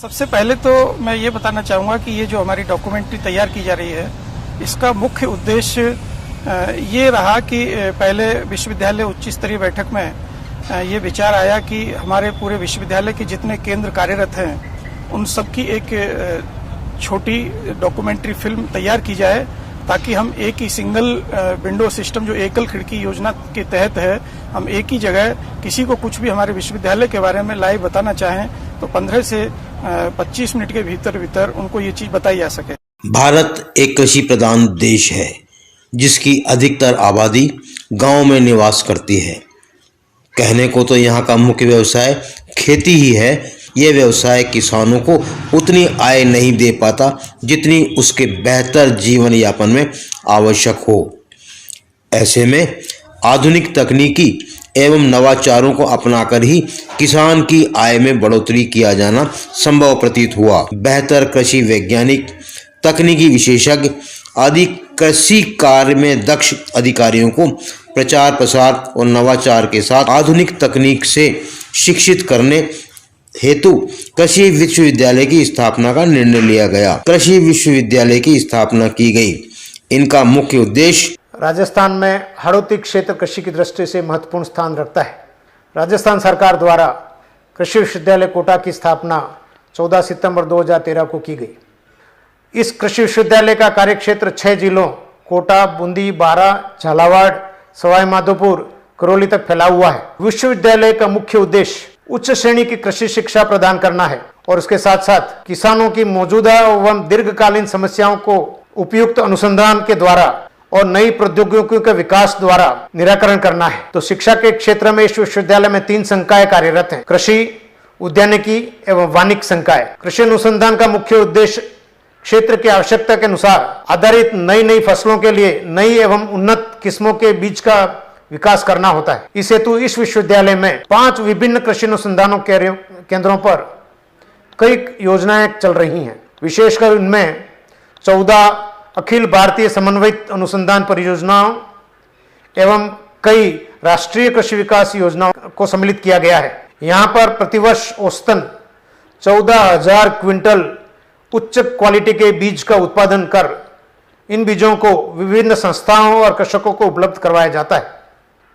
सबसे पहले तो मैं ये बताना चाहूँगा कि ये जो हमारी डॉक्यूमेंट्री तैयार की जा रही है, इसका मुख्य उद्देश्य ये रहा कि पहले विश्वविद्यालय उच्च स्तरीय बैठक में ये विचार आया कि हमारे पूरे विश्वविद्यालय के जितने केंद्र कार्यरत हैं, उन सबकी एक छोटी डॉक्यूमेंट्री फिल्म तैयार की जाए, ताकि हम एक ही सिंगल विंडो सिस्टम, जो एकल खिड़की योजना के तहत है, हम एक ही जगह किसी को कुछ भी हमारे विश्वविद्यालय के बारे में लाइव बताना चाहें तो 15 से 25 मिनट के भीतर उनको ये चीज बताई जा सके। भारत एक कृषि प्रधान देश है, जिसकी अधिकतर आबादी गांव में निवास करती है। कहने को तो यहाँ का मुख्य व्यवसाय खेती ही है। यह व्यवसाय किसानों को उतनी आय नहीं दे पाता जितनी उसके बेहतर जीवन यापन में आवश्यक हो। ऐसे में आधुनिक तकनीकी एवं नवाचारों को अपनाकर ही किसान की आय में बढ़ोतरी किया जाना संभव प्रतीत हुआ। बेहतर कृषि वैज्ञानिक, तकनीकी विशेषज्ञ आदि कृषि कार्य में दक्ष अधिकारियों को प्रचार प्रसार और नवाचार के साथ आधुनिक तकनीक से शिक्षित करने हेतु कृषि विश्वविद्यालय की स्थापना का निर्णय लिया गया। कृषि विश्वविद्यालय की स्थापना की गई। इनका मुख्य उद्देश्य राजस्थान में हाड़ौती क्षेत्र कृषि की दृष्टि से महत्वपूर्ण स्थान रखता है। राजस्थान सरकार द्वारा कृषि विश्वविद्यालय कोटा की स्थापना 14 सितंबर 2013 को की गई। इस कृषि विश्वविद्यालय का कार्यक्षेत्र 6 जिलों कोटा, बूंदी, बारां, झालावाड़, सवाई माधोपुर, करौली तक फैला हुआ है। विश्वविद्यालय का मुख्य उद्देश्य उच्च श्रेणी की कृषि शिक्षा प्रदान करना है और उसके साथ साथ किसानों की मौजूदा एवं दीर्घकालीन समस्याओं को उपयुक्त अनुसंधान के द्वारा और नई प्रौद्योगिकियों के विकास द्वारा निराकरण करना है। तो शिक्षा के क्षेत्र में इस विश्वविद्यालय में 3 संकाय कार्यरत हैं: कृषि, उद्यानिकी एवं वानिक संकाय। कृषि अनुसंधान का मुख्य उद्देश्य क्षेत्र की आवश्यकता के अनुसार आधारित नई फसलों के लिए नई एवं उन्नत किस्मों के बीज का विकास करना होता है। इस हेतु इस विश्वविद्यालय में 5 विभिन्न कृषि अनुसंधानों केंद्रों पर कई योजनाएं चल रही हैं। विशेषकर इनमें 14 अखिल भारतीय समन्वित अनुसंधान परियोजनाओं एवं कई राष्ट्रीय कृषि विकास योजनाओं को सम्मिलित किया गया है। यहाँ पर प्रतिवर्ष औसतन 14,000 क्विंटल उच्च क्वालिटी के बीज का उत्पादन कर इन बीजों को विभिन्न संस्थाओं और कृषकों को उपलब्ध करवाया जाता है।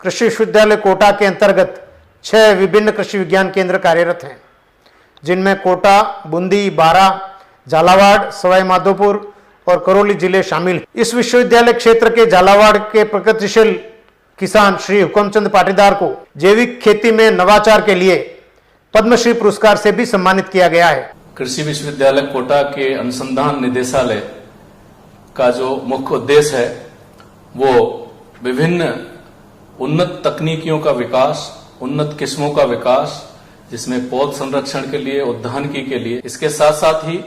कृषि विश्वविद्यालय कोटा के अंतर्गत 6 विभिन्न कृषि विज्ञान केंद्र कार्यरत हैं, जिनमें कोटा, बूंदी, बारां, झालावाड़, सवाई माधोपुर और करौली जिले शामिल हैं। इस विश्वविद्यालय क्षेत्र के झालावाड़ के प्रगतिशील किसान श्री हुकमचंद पाटीदार को जैविक खेती में नवाचार के लिए पद्मश्री पुरस्कार से भी सम्मानित किया गया है। कृषि विश्वविद्यालय कोटा के अनुसंधान निदेशालय का जो मुख्य उद्देश्य है, वो विभिन्न उन्नत तकनीकियों का विकास, उन्नत किस्मों का विकास, जिसमें पौध संरक्षण के लिए, उद्यानिकी के लिए, इसके साथ साथ ही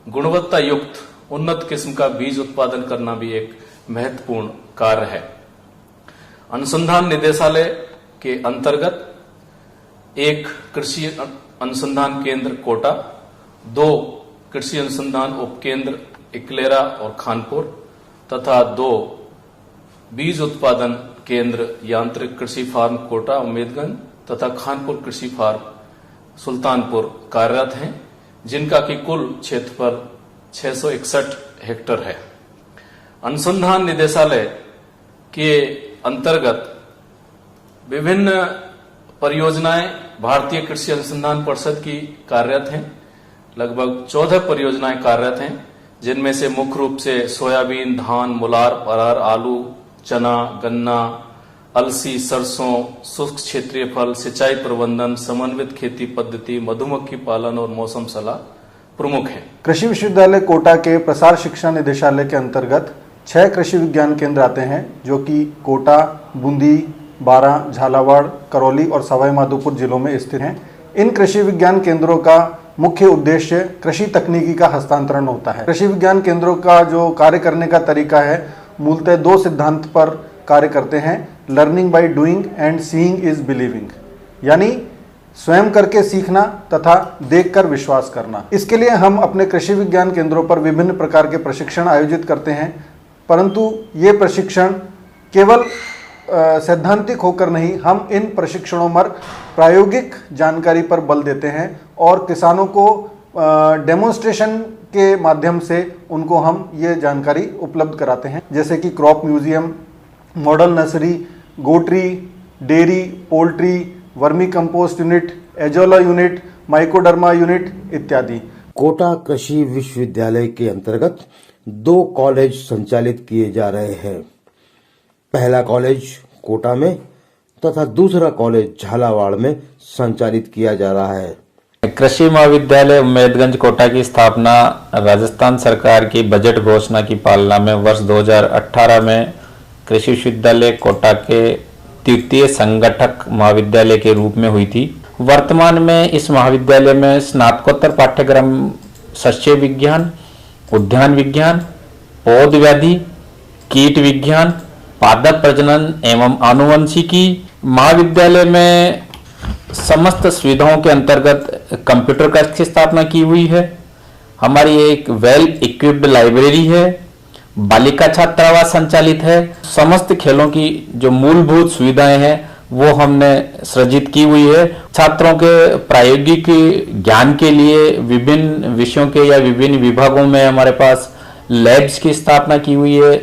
गुणवत्ता युक्त उन्नत किस्म का बीज उत्पादन करना भी एक महत्वपूर्ण कार्य है। अनुसंधान निदेशालय के अंतर्गत एक कृषि अनुसंधान केंद्र कोटा, 2 कृषि अनुसंधान उपकेंद्र इकलेरा और खानपुर तथा 2 बीज उत्पादन केंद्र यांत्रिक कृषि फार्म कोटा उम्मेदगंज तथा खानपुर कृषि फार्म सुल्तानपुर कार्यरत हैं, जिनका कि कुल क्षेत्रफल 661 हेक्टेयर है। अनुसंधान निदेशालय के अंतर्गत विभिन्न परियोजनाएं भारतीय कृषि अनुसंधान परिषद की कार्यरत हैं। लगभग 14 परियोजनाएं कार्यरत हैं, जिनमें से मुख्य रूप से सोयाबीन, धान, मुलार, अरहर, आलू, चना, गन्ना, अलसी, सरसों, शुष्क क्षेत्रीय फल, सिंचाई प्रबंधन, समन्वित खेती पद्धति, मधुमक्खी पालन और मौसम सलाह प्रमुख है। कृषि विश्वविद्यालय कोटा के प्रसार शिक्षा निदेशालय के अंतर्गत 6 कृषि विज्ञान केंद्र आते हैं, जो कि कोटा, बूंदी, बारां, झालावाड़, करौली और सवाई माधोपुर जिलों में स्थित हैं। इन कृषि विज्ञान केंद्रों का मुख्य उद्देश्य कृषि तकनीकी का हस्तांतरण होता है। कृषि विज्ञान केंद्रों का जो कार्य करने का तरीका है, मूलतः 2 सिद्धांत पर कार्य करते हैं: learning by doing and seeing is believing, यानी स्वयं करके सीखना तथा देखकर विश्वास करना। इसके लिए हम अपने कृषि विज्ञान केंद्रों पर विभिन्न प्रकार के प्रशिक्षण आयोजित करते हैं, परंतु ये प्रशिक्षण केवल सैद्धांतिक होकर नहीं, हम इन प्रशिक्षणों पर प्रायोगिक जानकारी पर बल देते हैं और किसानों को डेमोन्स्ट्रेशन के माध्यम से उनको हम ये जानकारी उपलब्ध कराते हैं, जैसे कि crop museum, model nursery, goatery, dairy, poultry, vermicompost unit, azolla unit, mycoderma unit इत्यादि। कोटा कृषि विश्वविद्यालय के अंतर्गत 2 कॉलेज संचालित किए जा रहे हैं। पहला कॉलेज कोटा में तथा दूसरा कॉलेज झालावाड़ में संचालित किया जा रहा है। कृषि महाविद्यालय उम्मेदगंज कोटा की स्थापना राजस्थान सरकार की बजट घोषणा की पालना में वर्ष 2018 में कृषि विश्वविद्यालय कोटा के तृतीय संगठक महाविद्यालय के रूप में हुई थी। वर्तमान में इस महाविद्यालय में स्नातकोत्तर पाठ्यक्रम सस्य विज्ञान, उद्यान विज्ञान, पौध व्याधि, कीट विज्ञान, पादप प्रजनन एवं आनुवंशिकी। महाविद्यालय में समस्त सुविधाओं के अंतर्गत कंप्यूटर कक्ष की स्थापना की हुई है। हमारी एक वेल इक्विप्ड लाइब्रेरी है। बालिका छात्रावास संचालित है। समस्त खेलों की जो मूलभूत सुविधाएं हैं वो हमने सृजित की हुई है। छात्रों के प्रायोगिक ज्ञान के लिए विभिन्न विषयों के या विभिन्न विभागों में हमारे पास लैब्स की स्थापना की हुई है।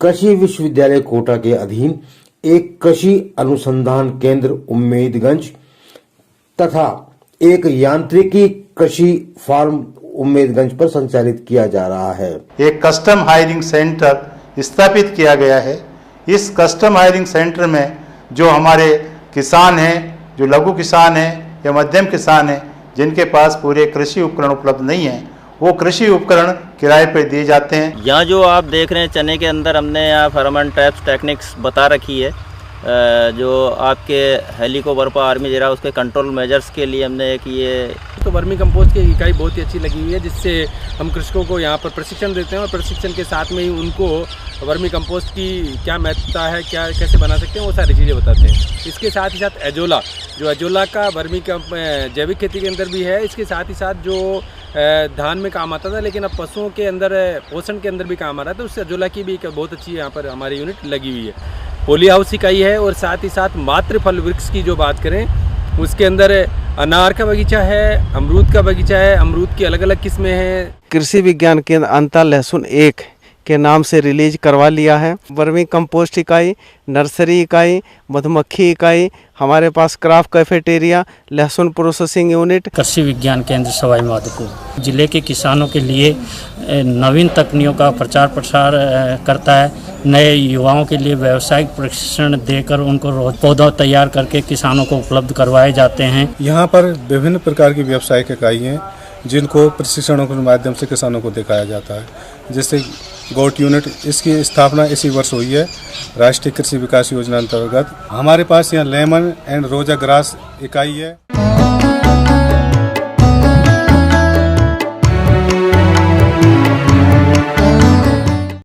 कृषि विश्वविद्यालय कोटा के अधीन एक कृषि अनुसंधान केंद्र उम्मेदगंज तथा एक यांत्रिकी कृषि फार्म उम्मेदगंज पर संचालित किया जा रहा है। एक कस्टम हायरिंग सेंटर स्थापित किया गया है। इस कस्टम हायरिंग सेंटर में जो हमारे किसान हैं, जो लघु किसान हैं या मध्यम किसान हैं, जिनके पास पूरे कृषि उपकरण उपलब्ध नहीं हैं, वो कृषि उपकरण किराए पर दिए जाते हैं। यहाँ जो आप देख रहे हैं चने के अंदर हमने यहाँ फेरोमोन ट्रैप्स टेक्निक्स बता रखी है। जो आपके हेलिकोवर्पा आर्मीजेरा उसके कंट्रोल मेजर्स के लिए हमने एक ये तो वर्मी कंपोस्ट की इकाई बहुत ही अच्छी लगी हुई है, जिससे हम कृषकों को यहाँ पर प्रशिक्षण देते हैं और प्रशिक्षण के साथ में ही उनको वर्मी कंपोस्ट की क्या महत्वता है, क्या कैसे बना सकते हैं, वो सारी चीज़ें बताते हैं। इसके साथ ही साथ एजोला का वर्मी जैविक खेती के अंदर भी है। इसके साथ ही साथ जो धान में काम आता था लेकिन अब पशुओं के अंदर पोषण के अंदर भी काम आ रहा था, उससे एजोला की भी एक बहुत अच्छी यहाँ पर हमारी यूनिट लगी हुई है। पोली हाउस इकाई है और साथ ही साथ मातृ फल वृक्ष की जो बात करें उसके अंदर अनार का बगीचा है, अमरूद का बगीचा है। अमरूद की अलग अलग किस्में हैं। कृषि विज्ञान केंद्र अंता लहसुन 1 के नाम से रिलीज करवा लिया है। वर्मी कंपोस्ट इकाई, नर्सरी इकाई, मधुमक्खी इकाई, हमारे पास क्राफ्ट कैफेटेरिया, लहसुन प्रोसेसिंग यूनिट। कृषि विज्ञान केंद्र सवाई माधोपुर जिले के किसानों के लिए नवीन तकनीकों का प्रचार प्रसार करता है। नए युवाओं के लिए व्यावसायिक प्रशिक्षण देकर उनको पौधा तैयार करके किसानों को उपलब्ध करवाए जाते हैं। यहाँ पर विभिन्न प्रकार की व्यावसायिक इकाई हैं जिनको प्रशिक्षणों के माध्यम से किसानों को दिखाया जाता है। जैसे गोट यूनिट, इसकी स्थापना इसी वर्ष हुई है राष्ट्रीय कृषि विकास योजना अंतर्गत। हमारे पास यहाँ लेमन एंड रोजा ग्रास इकाई है।